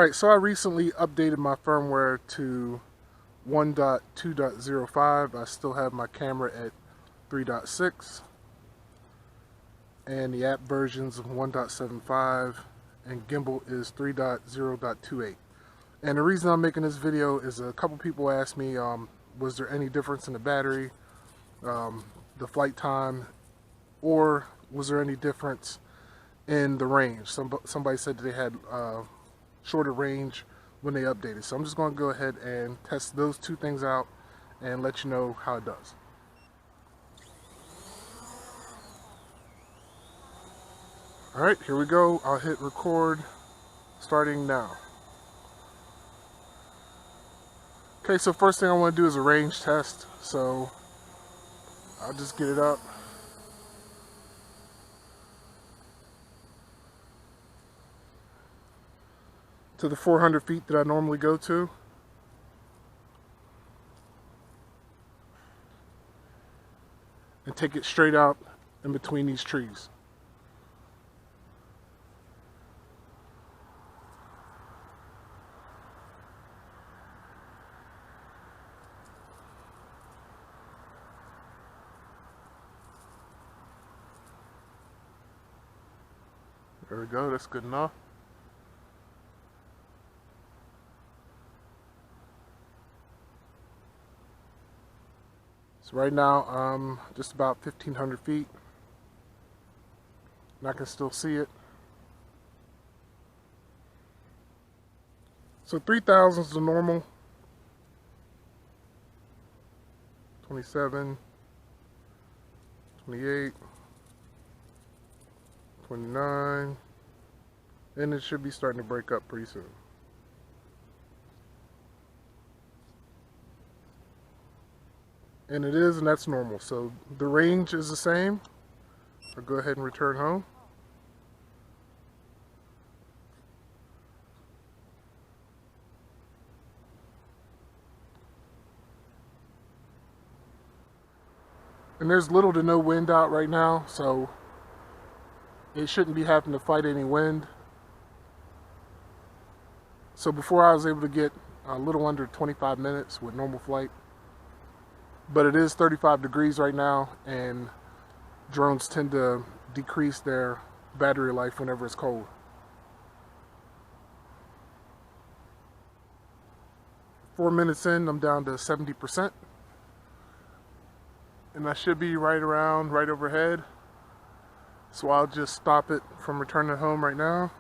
Alright, so I recently updated my firmware to 1.2.05. I still have my camera at 3.6 and the app versions of 1.75 and gimbal is 3.0.28. And the reason I'm making this video is a couple people asked me, was there any difference in the battery, the flight time, or was there any difference in the range? Somebody said that they had shorter range when they updated. So I'm just going to go ahead and test those two things out and let you know how it does. Alright, here we go. I'll hit record starting now. Okay, so first thing I want to do is a range test. So I'll just get it up. To the 400 feet that I normally go to. And take it straight out in between these trees. There we go, that's good enough. So right now I'm just about 1,500 feet and I can still see it. So 3,000 is the normal. 27, 28, 29, and it should be starting to break up pretty soon. And it is, and that's normal. So the range is the same. I'll go ahead and return home. And there's little to no wind out right now, so it shouldn't be having to fight any wind. So before I was able to get a little under 25 minutes with normal flight. But it is 35 degrees right now, and drones tend to decrease their battery life whenever it's cold. Four minutes in, I'm down to 70%. And I should be right overhead. So I'll just stop it from returning home right now.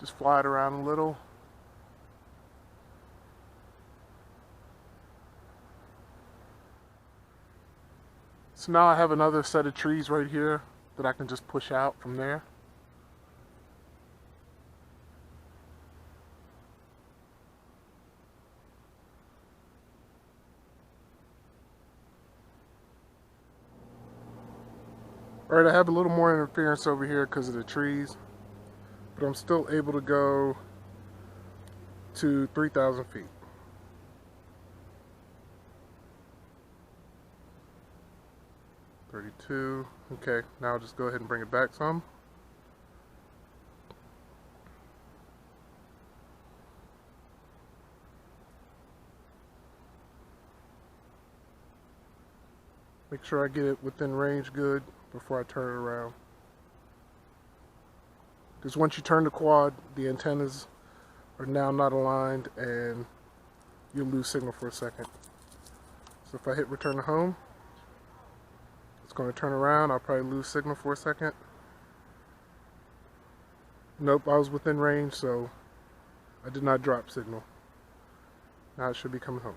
Just fly it around a little. So now I have another set of trees right here that I can just push out from there. Alright, I have a little more interference over here because of the trees. But I'm still able to go to 3,000 feet. $32. Okay, now I'll just go ahead and bring it back some. Make sure I get it within range good before I turn it around. Because once you turn the quad, the antennas are now not aligned and you'll lose signal for a second. So if I hit return to home, it's going to turn around. I'll probably lose signal for a second. Nope, I was within range, so I did not drop signal. Now it should be coming home.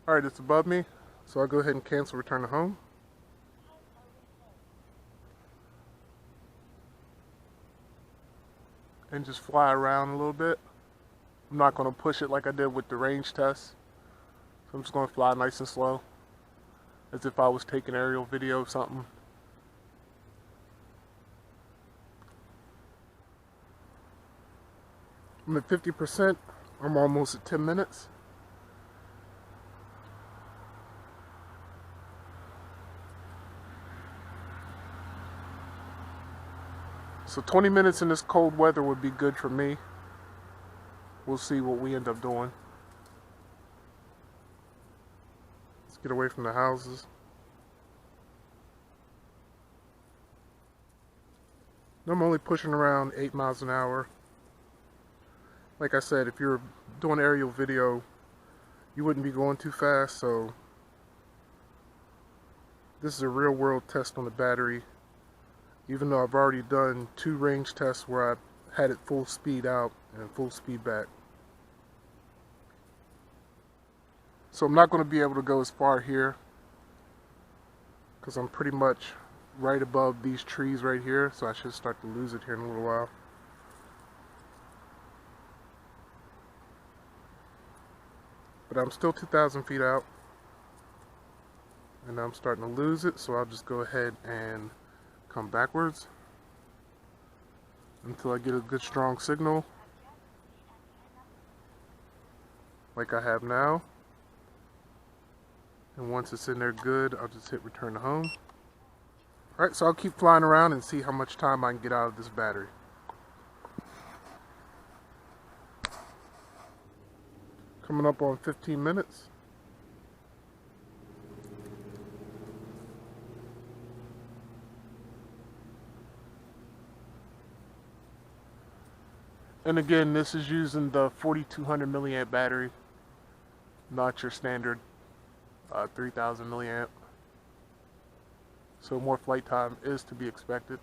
Alright, it's above me, so I'll go ahead and cancel return to home. And just fly around a little bit. I'm not going to push it like I did with the range test. So I'm just going to fly nice and slow, as if I was taking aerial video of something. I'm at 50%. I'm almost at 10 minutes. So 20 minutes in this cold weather would be good for me. We'll see what we end up doing. Let's get away from the houses. I'm only pushing around 8 miles an hour. Like I said, if you're doing aerial video, you wouldn't be going too fast, so this is a real world test on the battery. Even though I've already done 2 range tests where I had it full speed out and full speed back. So I'm not going to be able to go as far here because I'm pretty much right above these trees right here, so I should start to lose it here in a little while. But I'm still 2,000 feet out and I'm starting to lose it, so I'll just go ahead and come backwards until I get a good strong signal like I have now. And once it's in there good, I'll just hit return to home. Alright, so I'll keep flying around and see how much time I can get out of this battery. Coming up on 15 minutes. And again, this is using the 4200 milliamp battery, not your standard 3000 milliamp. So more flight time is to be expected.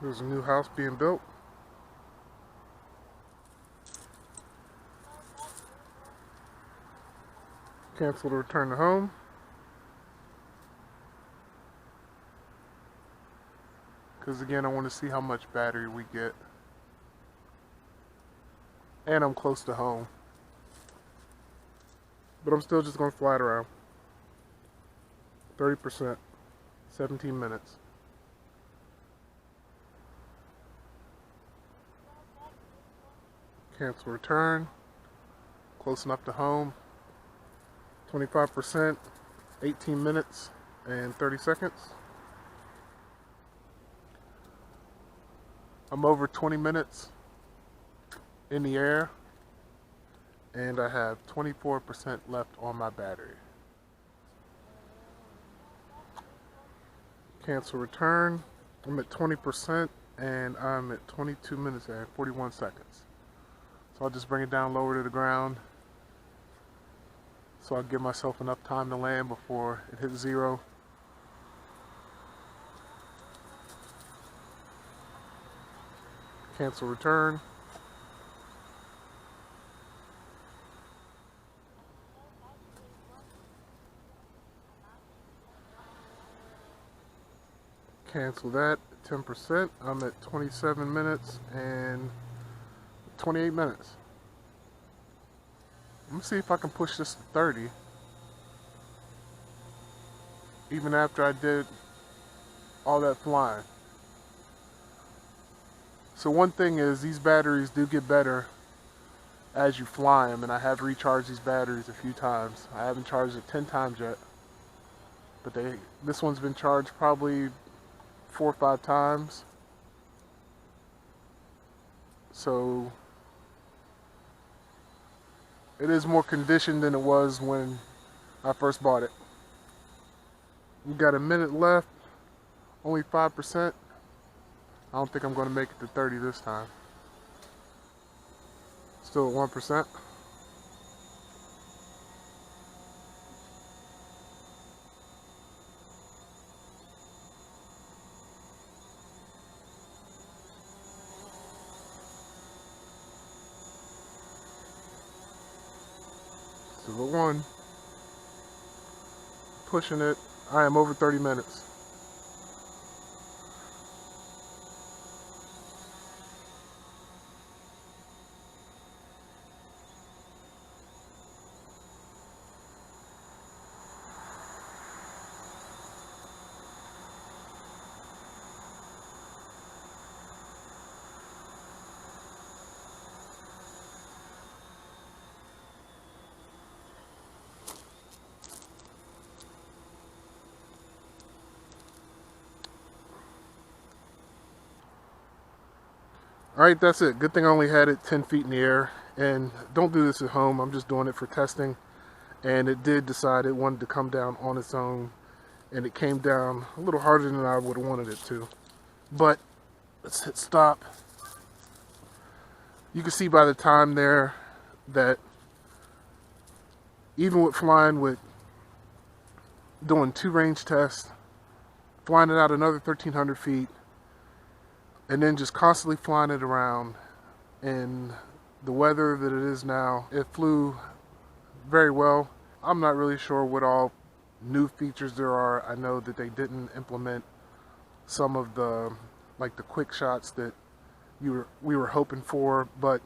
There's a new house being built. Cancel to return to home. Because again, I want to see how much battery we get. And I'm close to home. But I'm still just going to fly it around. 30%. 17 minutes. Cancel return. Close enough to home. 25%. 18 minutes and 30 seconds. I'm over 20 minutes in the air, and I have 24% left on my battery. Cancel return. I'm at 20% and I'm at 22 minutes and 41 seconds. So I'll just bring it down lower to the ground so I'll give myself enough time to land before it hits zero. Cancel return. Cancel that. 10%. I'm at 27 minutes and 28 minutes. Let me see if I can push this to 30. Even after I did all that flying. So one thing is, these batteries do get better as you fly them, and I have recharged these batteries a few times. I haven't charged it 10 times yet, but this one's been charged probably 4 or 5 times. So it is more conditioned than it was when I first bought it. We got a minute left, only 5%. I don't think I'm going to make it to 30 this time. Still at 1%. Still at 1. Pushing it. I am over 30 minutes. Alright, that's it. Good thing I only had it 10 feet in the air. And don't do this at home. I'm just doing it for testing. And it did decide it wanted to come down on its own. And it came down a little harder than I would have wanted it to. But let's hit stop. You can see by the time there that even with flying with doing 2 range tests, flying it out another 1,300 feet, and then just constantly flying it around in the weather that it is now, it flew very well. I'm not really sure what all new features there are. I know that they didn't implement some of the the quick shots that we were hoping for, but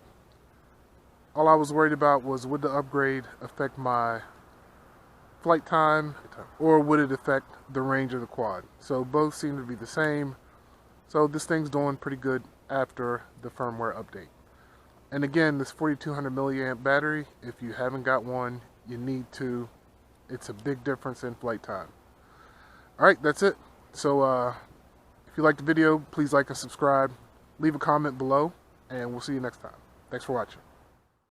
all I was worried about was, would the upgrade affect my flight time, or would it affect the range of the quad? So both seem to be the same. So this thing's doing pretty good after the firmware update. And again, this 4200 milliamp battery, if you haven't got one, you need to. It's a big difference in flight time. Alright, that's it. So if you liked the video, please like and subscribe. Leave a comment below, and we'll see you next time. Thanks for watching.